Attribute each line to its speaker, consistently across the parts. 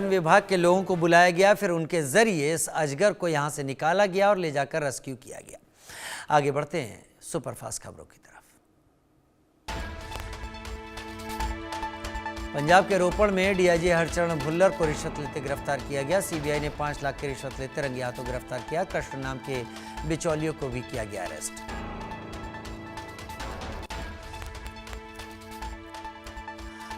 Speaker 1: विभाग के लोगों को बुलाया गया, फिर उनके जरिए इस अजगर को यहां से निकाला गया और ले जाकर रेस्क्यू किया गया। आगे बढ़ते हैं सुपरफास्ट खबरों की तरफ। पंजाब के रोपड़ में डीआईजी हरचरण भुल्लर को रिश्वत लेते गिरफ्तार किया गया। सीबीआई ने 5 लाख की रिश्वत लेते रंगे हाथों गिरफ्तार किया। कृष्ण नाम के बिचौलियों को भी किया गया अरेस्ट।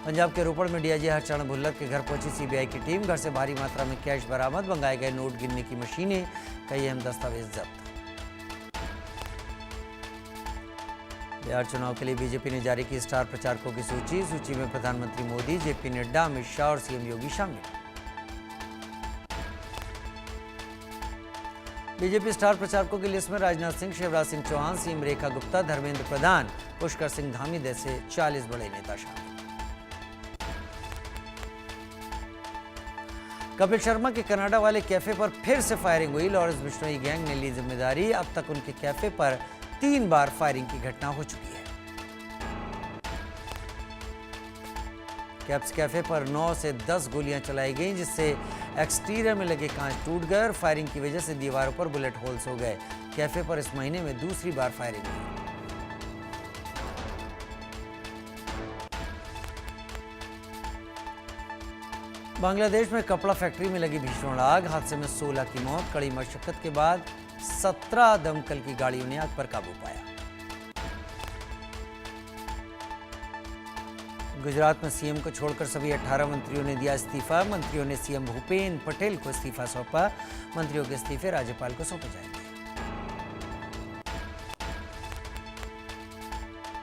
Speaker 1: पंजाब के रोपड़ में डीआईजी हरचरण भुल्लर के घर पहुंची सीबीआई की टीम। घर से भारी मात्रा में कैश बरामद, मंगाए गए नोट गिनने की मशीनें, कई अहम दस्तावेज जब्त। बिहार चुनाव के लिए बीजेपी ने जारी की स्टार प्रचारकों की सूची। सूची में प्रधानमंत्री मोदी, जेपी नड्डा, अमित शाह और सीएम योगी शामिल। बीजेपी स्टार प्रचारकों की लिस्ट में राजनाथ सिंह, शिवराज सिंह चौहान, सीएम रेखा गुप्ता, धर्मेंद्र प्रधान, पुष्कर सिंह धामी जैसे 40 बड़े नेता शामिल। कपिल शर्मा के कनाडा वाले कैफे पर फिर से फायरिंग हुई। लॉरेंस बिश्नोई गैंग ने ली जिम्मेदारी। अब तक उनके कैफे पर 3 बार फायरिंग की घटना हो चुकी है। कैप्स कैफे पर 9 से 10 गोलियां चलाई गईं, जिससे एक्सटीरियर में लगे कांच टूट गए। फायरिंग की वजह से दीवारों पर बुलेट होल्स हो गए। कैफे पर इस महीने में दूसरी बार फायरिंग हुई। बांग्लादेश में कपड़ा फैक्ट्री में लगी भीषण आग। हादसे में 16 की मौत। कड़ी मशक्कत के बाद 17 दमकल की गाड़ियों ने आग पर काबू पाया। गुजरात में सीएम को छोड़कर सभी 18 मंत्रियों ने दिया इस्तीफा। मंत्रियों ने सीएम भूपेन पटेल को इस्तीफा सौंपा। मंत्रियों के इस्तीफे राज्यपाल को सौंपे जाएंगे।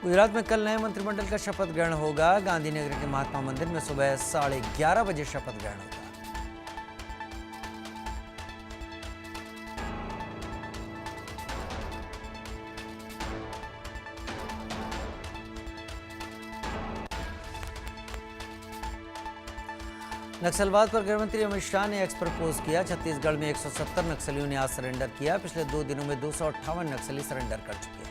Speaker 1: गुजरात में कल नए मंत्रिमंडल का शपथ ग्रहण होगा। गांधीनगर के महात्मा मंदिर में सुबह 11:30 बजे शपथ ग्रहण होगा। नक्सलवाद पर गृहमंत्री अमित शाह ने एक्स पर पोस्ट किया। छत्तीसगढ़ में 170 नक्सलियों ने आज सरेंडर किया। पिछले 2 दिनों में 258 नक्सली सरेंडर कर चुके हैं।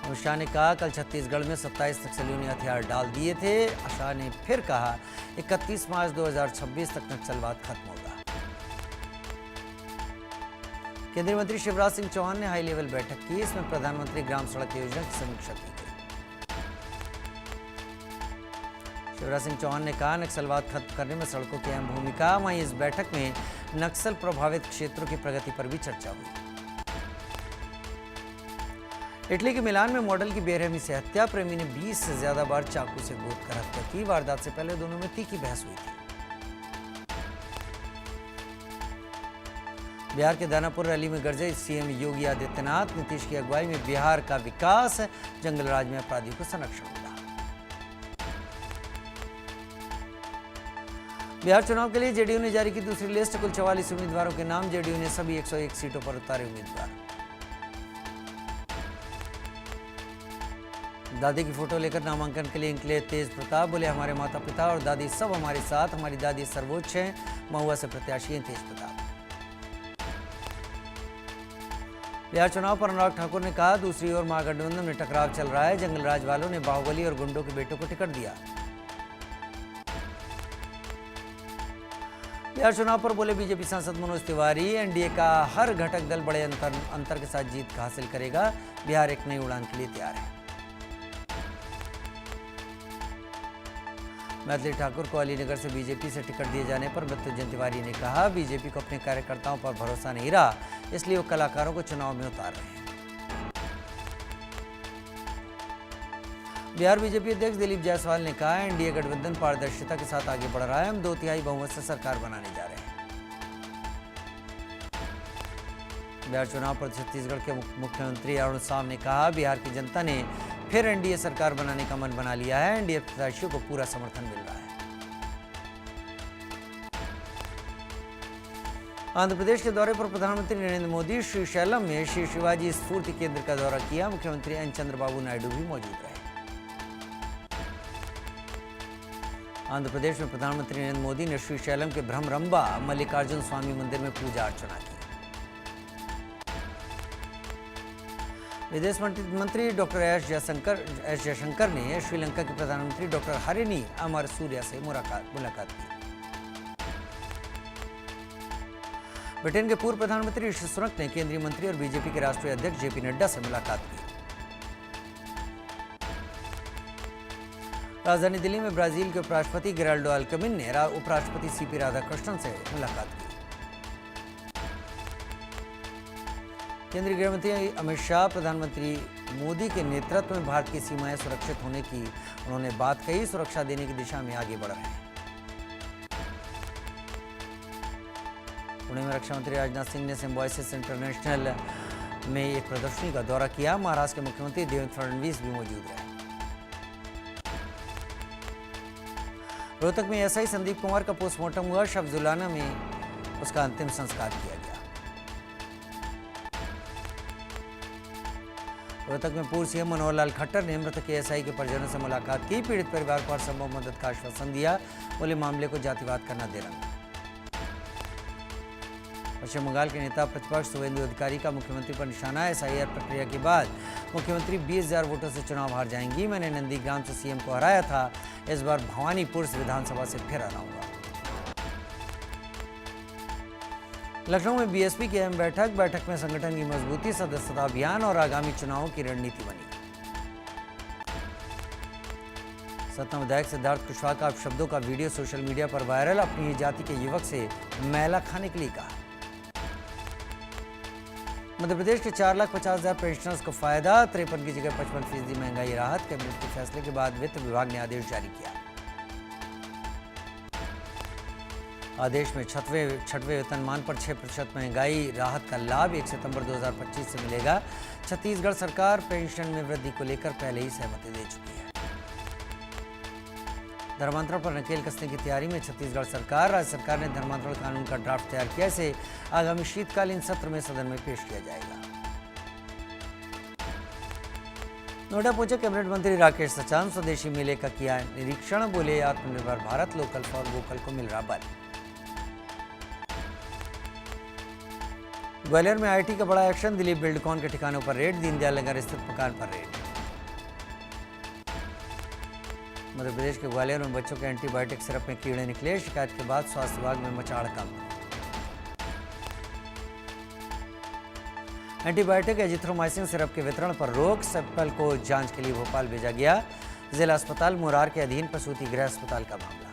Speaker 1: अमित शाह ने कहा, कल छत्तीसगढ़ में 27 नक्सलियों ने हथियार डाल दिए थे। शाह ने फिर कहा, 31 मार्च 2026 तक नक्सलवाद खत्म होगा। केंद्रीय मंत्री शिवराज सिंह चौहान ने हाई लेवल बैठक की। इसमें प्रधानमंत्री ग्राम सड़क योजना की समीक्षा की गई। शिवराज सिंह चौहान ने कहा, नक्सलवाद खत्म करने में सड़कों की अहम भूमिका। वहीं इस बैठक में नक्सल प्रभावित क्षेत्रों की प्रगति पर भी चर्चा हुई। इटली के मिलान में मॉडल की बेरहमी से हत्या। प्रेमी ने 20 से ज्यादा बार चाकू से गोद कर हत्या की। वारदात से पहले दोनों में तीखी बहस हुई थी। बिहार के दानापुर रैली में गरजे सीएम योगी आदित्यनाथ। नीतीश की अगुवाई में बिहार का विकास, जंगल राज में अपराधियों को संरक्षण मिला। बिहार चुनाव के लिए जेडीयू ने जारी की दूसरी लिस्ट। कुल 44 उम्मीदवारों के नाम। जेडीयू ने सभी 101 सीटों पर उतारे उम्मीदवार। दादी की फोटो लेकर नामांकन के लिए निकले तेज प्रताप। बोले, हमारे माता पिता और दादी सब हमारे साथ। हमारी दादी सर्वोच्च हैं। महुआ से प्रत्याशी हैं तेज प्रताप। बिहार चुनाव पर अनुराग ठाकुर ने कहा, दूसरी ओर महागठबंधन में टकराव चल रहा है। जंगल राज वालों ने बाहुबली और गुंडों के बेटों को टिकट दिया। बिहार चुनाव पर बोले बीजेपी सांसद मनोज तिवारी, एनडीए का हर घटक दल बड़े अंतर के साथ जीत हासिल करेगा। बिहार एक नई उड़ान के लिए तैयार है। मैथिली ठाकुर को अलीनगर से बीजेपी से टिकट दिए जाने पर मृत्युंजय तिवारी ने कहा, बीजेपी को अपने कार्यकर्ताओं पर भरोसा नहीं रहा, इसलिए वो कलाकारों को चुनाव में उतार रहे हैं। बिहार बीजेपी अध्यक्ष दिलीप जायसवाल ने कहा, एनडीए गठबंधन पारदर्शिता के साथ आगे बढ़ रहा है। हम 2/3 बहुमत से सरकार बनाने जा रहे हैं। बिहार चुनाव पर छत्तीसगढ़ के मुख्यमंत्री अरुण साव ने कहा, बिहार की जनता ने फिर एनडीए सरकार बनाने का मन बना लिया है। एनडीए प्रत्याशियों को पूरा समर्थन मिल रहा है। आंध्र प्रदेश के दौरे पर प्रधानमंत्री नरेंद्र मोदी श्रीशैलम में श्री शिवाजी स्फूर्ति केंद्र का दौरा किया। मुख्यमंत्री एन चंद्रबाबू नायडू भी मौजूद रहे। आंध्र प्रदेश में प्रधानमंत्री नरेंद्र मोदी ने श्रीशैलम के ब्रह्मरंबा मल्लिकार्जुन स्वामी मंदिर में पूजा अर्चना की। विदेश मंत्री डॉक्टर एस जयशंकर ने श्रीलंका के प्रधानमंत्री डॉक्टर हरिनी अमरसूरिया से मुलाकात की। ब्रिटेन के पूर्व प्रधानमंत्री ऋषि सुनक ने केंद्रीय मंत्री और बीजेपी के राष्ट्रीय अध्यक्ष जेपी नड्डा से मुलाकात की। राजधानी दिल्ली में ब्राजील के उपराष्ट्रपति गेराल्डो अल्कमिन ने उपराष्ट्रपति सीपी राधाकृष्णन से मुलाकात की। केंद्रीय गृहमंत्री अमित शाह प्रधानमंत्री मोदी के नेतृत्व में भारत की सीमाएं सुरक्षित होने की उन्होंने बात कही। सुरक्षा देने की दिशा में आगे बढ़ रहे हैं। पुणे में रक्षा मंत्री राजनाथ सिंह ने सिम्बायोसिस इंटरनेशनल में एक प्रदर्शनी का दौरा किया। महाराष्ट्र के मुख्यमंत्री देवेंद्र फडणवीस भी मौजूद रहे। रोहतक में एसआई संदीप कुमार का पोस्टमार्टम हुआ। शव जुलाना में उसका अंतिम संस्कार किया गया। रोहतक में पूर्व सीएम मनोहर लाल खट्टर ने मृतक के एसआई के परिजनों से मुलाकात की। पीड़ित परिवार को हर संभव मदद का आश्वासन दिया। बोले मामले को जातिवाद का न देना। पश्चिम बंगाल के नेता प्रतिपक्ष शुभेंदु अधिकारी का मुख्यमंत्री पर निशाना। एसआईआर प्रक्रिया के बाद मुख्यमंत्री 20,000 वोटों से चुनाव हार जाएंगी। मैंने नंदीग्राम से सीएम को हराया था, इस बार भवानीपुर से विधानसभा से फिर हराऊंगा। लखनऊ में बीएसपी की अहम बैठक में संगठन की मजबूती, सदस्यता अभियान और आगामी चुनावों की रणनीति बनी। सतना विधायक सिद्धार्थ कुशवाहा का अपशब्दों का वीडियो सोशल मीडिया पर वायरल। अपनी ही जाति के युवक से मैला खाने के लिए कहा। मध्य प्रदेश के 4,50,000 पेंशनर्स को फायदा। 53 की जगह 55% महंगाई राहत। कैबिनेट के फैसले के बाद वित्त विभाग ने आदेश जारी किया। आदेश में छठवें वेतनमान पर 6% महंगाई राहत का लाभ 1 सितंबर 2025 से मिलेगा। छत्तीसगढ़ सरकार पेंशन में वृद्धि को लेकर पहले ही सहमति दे चुकी है। धर्मांतरण पर नकेल कसने की तैयारी में छत्तीसगढ़ सरकार। राज्य सरकार ने धर्मांतरण कानून का ड्राफ्ट तैयार किया। इसे आगामी शीतकालीन सत्र में सदन में पेश किया जाएगा। नोएडा पहुंचे कैबिनेट मंत्री राकेश सचान। स्वदेशी मेले का किया निरीक्षण। बोले आत्मनिर्भर भारत, लोकल फॉर वोकल को मिल रहा बल। ग्वालियर में आईटी का बड़ा एक्शन। दिलीप बिल्डकॉन के ठिकानों पर रेड। दीनदयाल नगर स्थित मकान पर रेड। मध्य प्रदेश के ग्वालियर में बच्चों के एंटीबायोटिक सिरप में कीड़े निकले। शिकायत के बाद स्वास्थ्य विभाग में मचा हड़कंप। एंटीबायोटिक एजिथ्रोमाइसिन सिरप के वितरण पर रोक। सैंपल को जांच के लिए भोपाल भेजा गया। जिला अस्पताल मुरार के अधीन प्रसूति गृह अस्पताल का मामला।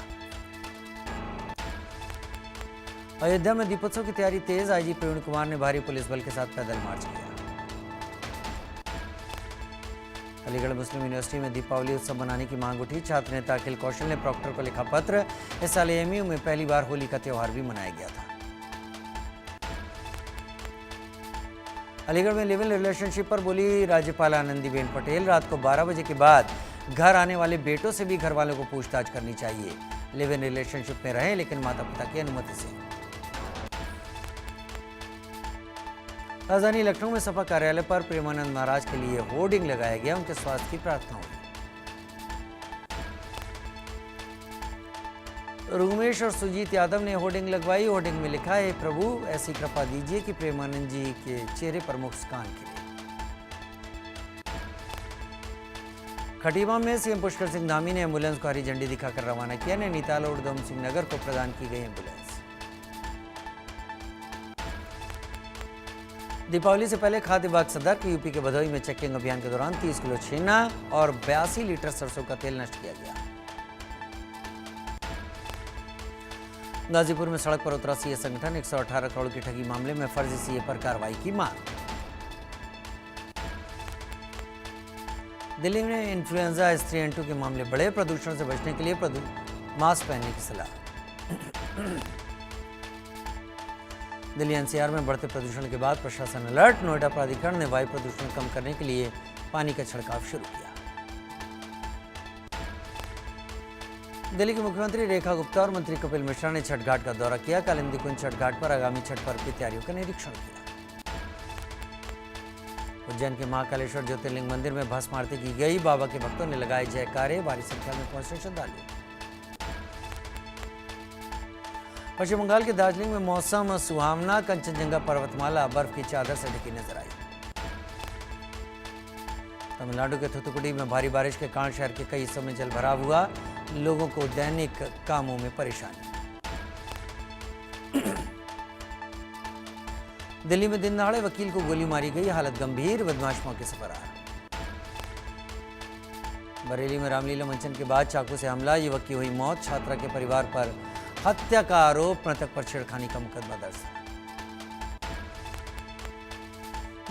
Speaker 1: अयोध्या में दीपोत्सव की तैयारी तेज। आईजी प्रवीण कुमार ने भारी पुलिस बल के साथ पैदल मार्च किया। अलीगढ़ मुस्लिम यूनिवर्सिटी में दीपावली उत्सव मनाने की मांग उठी। छात्र नेता अखिल कौशल ने प्रॉक्टर को लिखा पत्र। इस साल एएमयू में पहली बार होली का त्यौहार भी मनाया गया था। अलीगढ़ में लिव इन रिलेशनशिप पर बोली राज्यपाल आनंदीबेन पटेल। रात को 12 बजे के बाद घर आने वाले बेटों से भी घर वालों को पूछताछ करनी चाहिए। लिव इन रिलेशनशिप में रहें, लेकिन माता पिता की अनुमति से। राजधानी लखनऊ में सपा कार्यालय पर प्रेमानंद महाराज के लिए होर्डिंग लगाया गया। उनके स्वास्थ्य की प्रार्थना हुई। रुमेश और सुजीत यादव ने होर्डिंग लगवाई। होर्डिंग में लिखा है, प्रभु ऐसी कृपा दीजिए कि प्रेमानंद जी के चेहरे पर मुस्कान खिले। खटीमा में सीएम पुष्कर सिंह धामी ने एम्बुलेंस को हरी झंडी दिखाकर रवाना किया। नैनीताल और उधम सिंह नगर को प्रदान की गई एम्बुलेंस। दीपावली से पहले खाद्य विभाग सदर यूपी के भदोही में चेकिंग अभियान के दौरान 30 किलो छेना और 82 लीटर सरसों का तेल नष्ट किया गया। गाजीपुर में सड़क पर उतरा सीए संगठन। 118 करोड़ की ठगी मामले में फर्जी सीए पर कार्रवाई की मांग। दिल्ली में इन्फ्लुएंजा H3N2 के मामले बढ़े। प्रदूषण से बचने के लिए मास्क पहनने की सलाह। दिल्ली एनसीआर में बढ़ते प्रदूषण के बाद प्रशासन अलर्ट। नोएडा प्राधिकरण ने वायु प्रदूषण कम करने के लिए पानी का छिड़काव शुरू किया। दिल्ली के मुख्यमंत्री रेखा गुप्ता और मंत्री कपिल मिश्रा ने छठ घाट का दौरा किया। कालिंदी कुंज छठ घाट पर आगामी छठ पर्व की तैयारियों का निरीक्षण किया। उज्जैन के महाकालेश्वर ज्योतिर्लिंग मंदिर में भस्म आरती की गई। बाबा के भक्तों ने लगाए जयकारे। भारी संख्या में पहुंचे श्रद्धालु। पश्चिम बंगाल के दार्जिलिंग में मौसम सुहावना। कंचनजंगा पर्वतमाला बर्फ की चादर से ढकी नजर आई। तमिलनाडु के थूथुकुडी में भारी बारिश के कारण शहर के कई हिस्सों में जलभराव हुआ, लोगों को दैनिक कामों में परेशानी। दिल्ली में दिन दहाड़े वकील को गोली मारी गई, हालत गंभीर, बदमाश मौके से फरार। बरेली में रामलीला मंचन के बाद चाकू से हमला, युवक की हुई मौत, छात्रा के परिवार पर हत्या का आरोप, मृतक पर छेड़खानी का मुकदमा दर्ज।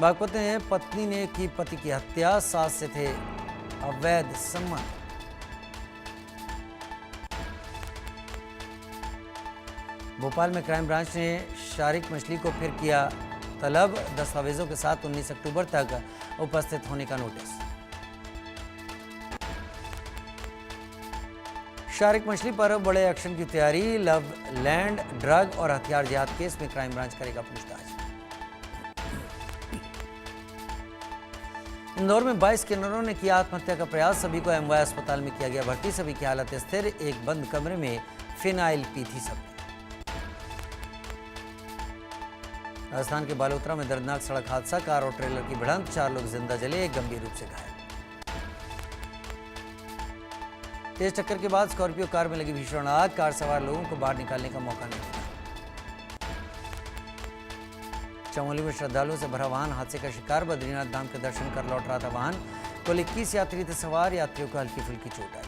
Speaker 1: बागपत में पत्नी ने की पति की हत्या, सास से थे अवैध संबंध। भोपाल में क्राइम ब्रांच ने शारिक मछली को फिर किया तलब, दस्तावेजों के साथ 19 अक्टूबर तक उपस्थित होने का नोटिस। शारिक मछली पर बड़े एक्शन की तैयारी, लव लैंड, ड्रग और हथियार जिहाद केस में क्राइम ब्रांच करेगा पूछताछ। इंदौर में 22 किन्नरों ने किया आत्महत्या का प्रयास, सभी को एमवाय अस्पताल में किया गया भर्ती, सभी की हालत स्थिर, एक बंद कमरे में फिनाइल पी थी सबने। राजस्थान के बालोतरा में दर्दनाक सड़क हादसा, कार और ट्रेलर की भिड़ंत, 4 लोग जिंदा जले, एक गंभीर रूप से घायल। तेज टक्कर के बाद स्कॉर्पियो कार में लगी भीषण आग, कार सवार लोगों को बाहर निकालने का मौका नहीं मिला। चमोली में श्रद्धालुओं से भरा वाहन हादसे का शिकार, बद्रीनाथ धाम के दर्शन कर लौट रहा था वाहन, कुल 21 यात्री थे सवार, यात्रियों को हल्की फुल्की चोट आई।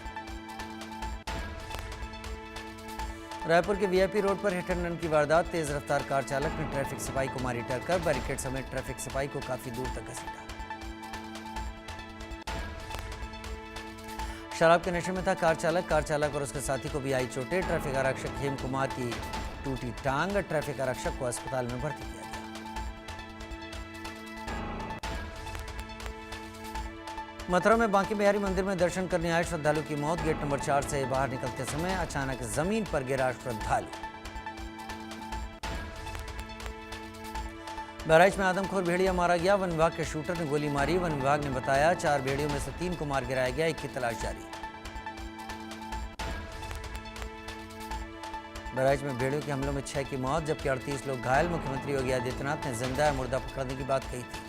Speaker 1: रायपुर के वीआईपी रोड पर हिट एंड रन की वारदात, तेज रफ्तार कार चालक ने ट्रैफिक सिपाही को मारी टक्कर, बैरिकेड समेत ट्रैफिक सिपाही को काफी दूर तक घसीटा। शराब के नशे में था कार चालक और उसके साथी को भी आई चोटें, ट्रैफिक आरक्षक हेम कुमार की टूटी टांग, ट्रैफिक आरक्षक को अस्पताल में भर्ती किया गया। मथुरा में बांके बिहारी मंदिर में दर्शन करने आए श्रद्धालु की मौत, गेट नंबर 4 से बाहर निकलते समय अचानक जमीन पर गिरा श्रद्धालु। बहराइच में आदमखोर भेड़िया मारा गया, वन विभाग के शूटर ने गोली मारी, वन विभाग ने बताया 4 भेड़ियों में से 3 को मार गिराया गया, 1 की तलाश जारी। बहराइच में भेड़ियों के हमलों में 6 की मौत जबकि 38 लोग घायल, मुख्यमंत्री योगी आदित्यनाथ ने जिंदा या मुर्दा पकड़ने की बात कही थी।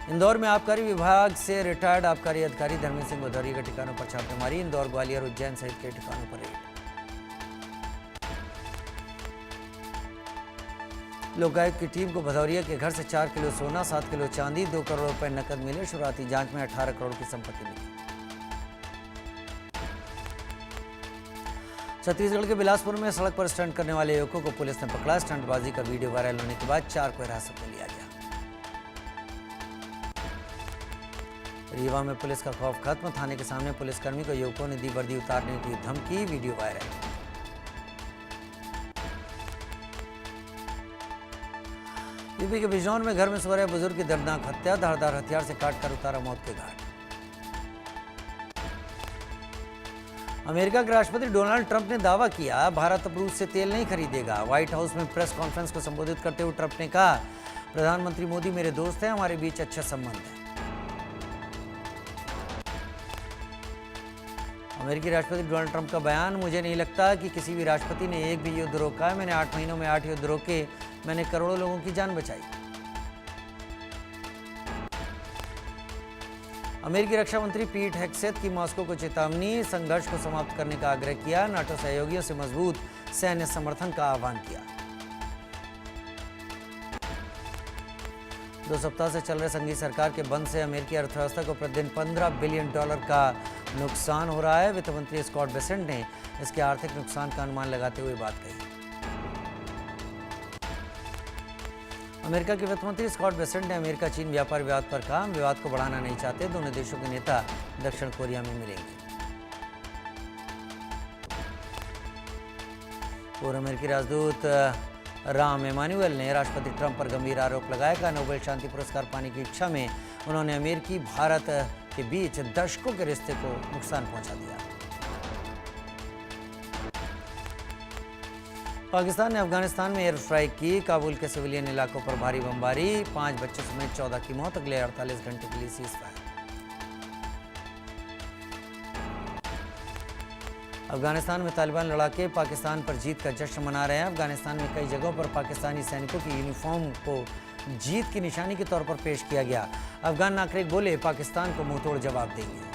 Speaker 1: इंदौर में आबकारी विभाग से रिटायर्ड आबकारी अधिकारी धर्मेंद्र सिंह भदौरिया के ठिकानों पर छापेमारी, इंदौर, ग्वालियर, उज्जैन सहित कई ठिकानों पर रेड। लोकायुक्त की टीम को भदौरिया के घर से 4 किलो सोना, 7 किलो चांदी, 2 करोड़ रुपए नकद मिले, शुरुआती जांच में 18 करोड़ की संपत्ति मिली। छत्तीसगढ़ के बिलासपुर में सड़क पर स्टंट करने वाले युवकों को पुलिस ने पकड़ा, स्टंटबाजी का वीडियो वायरल होने के बाद 4 को हिरासत में लिया गया। रीवा में पुलिस का खौफ खत्म, थाने के सामने पुलिसकर्मी को युवकों ने दी वर्दी उतारने की धमकी, वीडियो वायरल। यूपी के बिजनौर में घर में सो रहे बुजुर्ग की दर्दनाक हत्या, धारदार हथियार से काटकर उतारा मौत के घाट। अमेरिका के राष्ट्रपति डोनाल्ड ट्रंप ने दावा किया भारत अब रूस से तेल नहीं खरीदेगा। व्हाइट हाउस में प्रेस कॉन्फ्रेंस को संबोधित करते हुए ट्रंप ने कहा, प्रधानमंत्री मोदी मेरे दोस्त हैं, हमारे बीच अच्छे संबंध हैं। अमेरिकी राष्ट्रपति डोनाल्ड ट्रंप का बयान, मुझे नहीं लगता कि किसी भी राष्ट्रपति ने एक भी युद्ध रोका है, मैंने 8 महीनों में 8 युद्ध रोके, मैंने करोड़ों लोगों की जान बचाई। अमेरिकी रक्षा मंत्री पीट हेग्सेथ की मॉस्को को चेतावनी, संघर्ष को समाप्त करने का आग्रह किया, नाटो सहयोगियों से मजबूत सैन्य समर्थन का आह्वान किया। 2 सप्ताह से चल रहे संघीय सरकार के बंद से अमेरिकी अर्थव्यवस्था को प्रतिदिन $15 बिलियन का नुकसान हो रहा है। वित्त मंत्री स्कॉट बेसेंट ने इसके आर्थिक नुकसान का अनुमान लगाते हुए बात कही। अमेरिका के वित्त मंत्री स्कॉट बेसेंट ने अमेरिका चीन व्यापार विवाद पर कहा, हम विवाद को बढ़ाना नहीं चाहते, दोनों देशों के नेता दक्षिण कोरिया में मिलेंगे। पूर्व अमेरिकी राजदूत राम एमानुएल ने राष्ट्रपति ट्रंप पर गंभीर आरोप लगाया कि नोबेल शांति पुरस्कार पाने की इच्छा में उन्होंने अमेरिकी भारत के बीच दशकों के रिश्ते को नुकसान पहुंचा दिया। पाकिस्तान ने अफगानिस्तान में एयर स्ट्राइक की, काबुल के सिविलियन इलाकों पर भारी बमबारी, 5 बच्चों समेत 14 की मौत, अगले 48 घंटे के लिए सीजफायर। अफगानिस्तान में तालिबान लड़ाके पाकिस्तान पर जीत का जश्न मना रहे हैं। अफगानिस्तान में कई जगहों पर पाकिस्तानी सैनिकों की यूनिफॉर्म को जीत की निशानी के तौर पर पेश किया गया। अफगान नागरिक बोले, पाकिस्तान को मुंहतोड़ जवाब देंगे।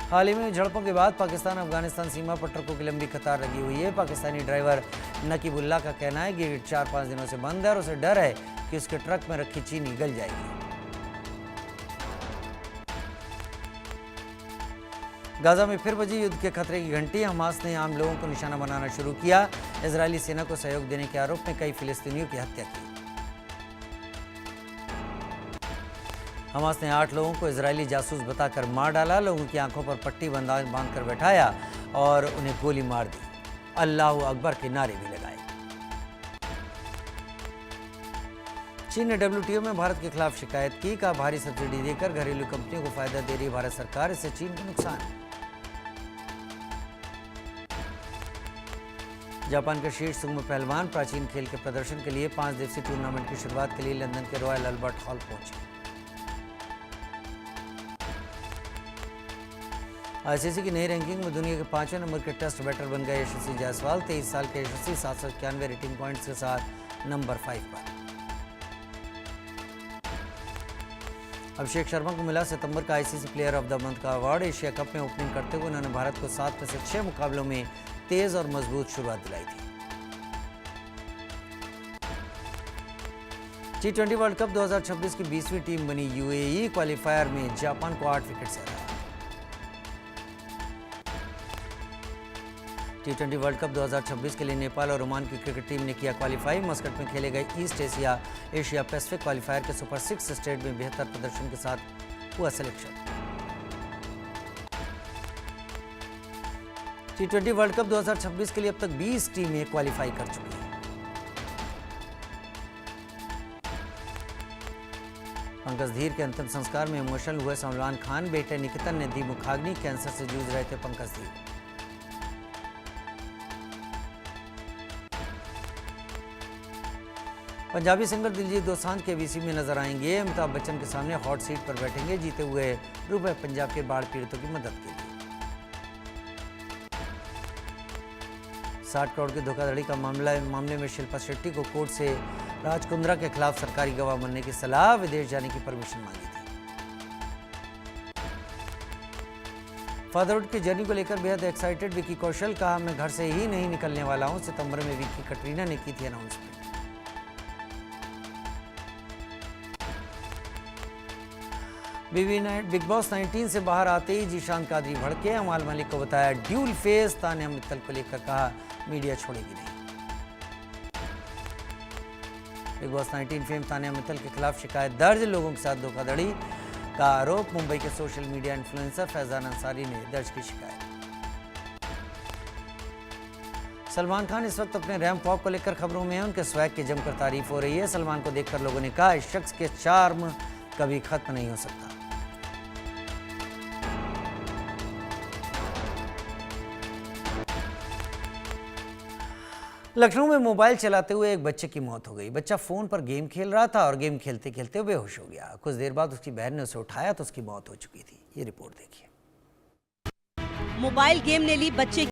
Speaker 1: हाल ही में झड़पों के बाद पाकिस्तान अफगानिस्तान सीमा पर ट्रकों की लंबी कतार लगी हुई है। पाकिस्तानी ड्राइवर नकीबुल्लाह का कहना है कि 4-5 दिनों से बंद है और उसे डर है कि उसके ट्रक में रखी चीनी गल जाएगी। गाजा में फिर बजी युद्ध के खतरे की घंटी। हमास ने आम लोगों को निशाना बनाना शुरू किया। इजरायली सेना को सहयोग देने के आरोप में कई फिलिस्तीनियों की हत्या की। हमास ने 8 लोगों को इजरायली जासूस बताकर मार डाला। लोगों की आंखों पर पट्टी बांधकर बैठाया और उन्हें गोली मार दी। अल्लाहू अकबर के नारे भी लगाए। चीन ने WTO में भारत के खिलाफ शिकायत की। कहा, भारी सब्सिडी देकर घरेलू कंपनियों को फायदा दे रही भारत सरकार, इससे चीन को नुकसान है। जापान के शीर्ष सुमो पहलवान प्राचीन खेल के प्रदर्शन के लिए 5 दिवसीय टूर्नामेंट की शुरुआत के लिए लंदन के रॉयल अल्बर्ट हॉल पहुंचे। ICC की नई रैंकिंग में दुनिया के 5वें नंबर के टेस्ट बैटर बन गए यशस्वी जायसवाल। 23 साल के यशस्वी 791 रेटिंग पॉइंट्स के साथ नंबर 5 पर। अभिषेक शर्मा को मिला सितंबर का ICC player of the month का अवार्ड। एशिया कप में ओपनिंग करते हुए उन्होंने भारत को 7 में से 6 मुकाबलों में तेज और मजबूत शुरुआत दिलाई थी। T20 वर्ल्ड कप 2026 की 20वीं टीम बनी UAE। क्वालिफायर में जापान को 8 विकेट से हराया। T20 वर्ल्ड कप 2026 के लिए नेपाल और ओमान की क्रिकेट टीम ने किया क्वालिफाई। मस्कट में खेले गए ईस्ट एशिया पैसिफिक क्वालिफायर के सुपर 6 स्टेट में बेहतर प्रदर्शन के साथ हुआ सिलेक्शन। T20 वर्ल्ड कप 2026 के लिए अब तक 20 टीमें क्वालिफाई कर चुकी हैं। पंकज धीर के अंतिम संस्कार में इमोशनल हुए सलमान खान। बेटे निकितन ने दी मुखाग्नि। कैंसर से जूझ रहे थे पंकज धीर। पंजाबी सिंगर दिलजीत दोसांझ के VC में नजर आएंगे। अमिताभ बच्चन के सामने हॉट सीट पर बैठेंगे। जीते हुए रुपए पंजाब के बाढ़ पीड़ितों की मदद के लिए। 60 करोड़ की धोखाधड़ी का मामले में शिल्पा शेट्टी को कोर्ट से राज कुंद्रा के खिलाफ सरकारी गवाह बनने की सलाह। विदेश जाने की परमिशन मांगी थी। फादरहुड की जर्नी को लेकर बेहद एक्साइटेड विकी कौशल। कहा, मैं घर से ही नहीं निकलने वाला हूं। सितंबर में विकी कटरीना ने की थी अनाउंसमेंट। बिग बॉस 19 से बाहर आते ही जीशान कादरी भड़के। अमाल मलिक को बताया ड्यूल फेस। तान्या मित्तल को लेकर कहा, मीडिया छोड़ेगी नहीं। Big boss 19 fame Tanya Mittal के खिलाफ शिकायत दर्ज। लोगों के साथ धोखाधड़ी का आरोप। मुंबई के social media influencer Faizan Ansari ने दर्ज की शिकायत। सलमान खान इस वक्त अपने रैंप वॉक को लेकर खबरों में हैं। उनके स्वैग की जमकर तारीफ हो रही है। सलमान को देखकर लोगों ने कहा, इस शख्स के चार्म कभी खत्म नहीं हो सकता। लखनऊ में मोबाइल चलाते हुए एक बच्चे की मौत हो गई। बच्चा फोन पर गेम खेल रहा था और गेम खेलते खेलते बेहोश हो गया। कुछ देर बाद उसकी बहन ने उसे उठाया तो उसकी मौत हो चुकी थी। ये रिपोर्ट देखिए।
Speaker 2: मोबाइल गेम ने ली बच्चे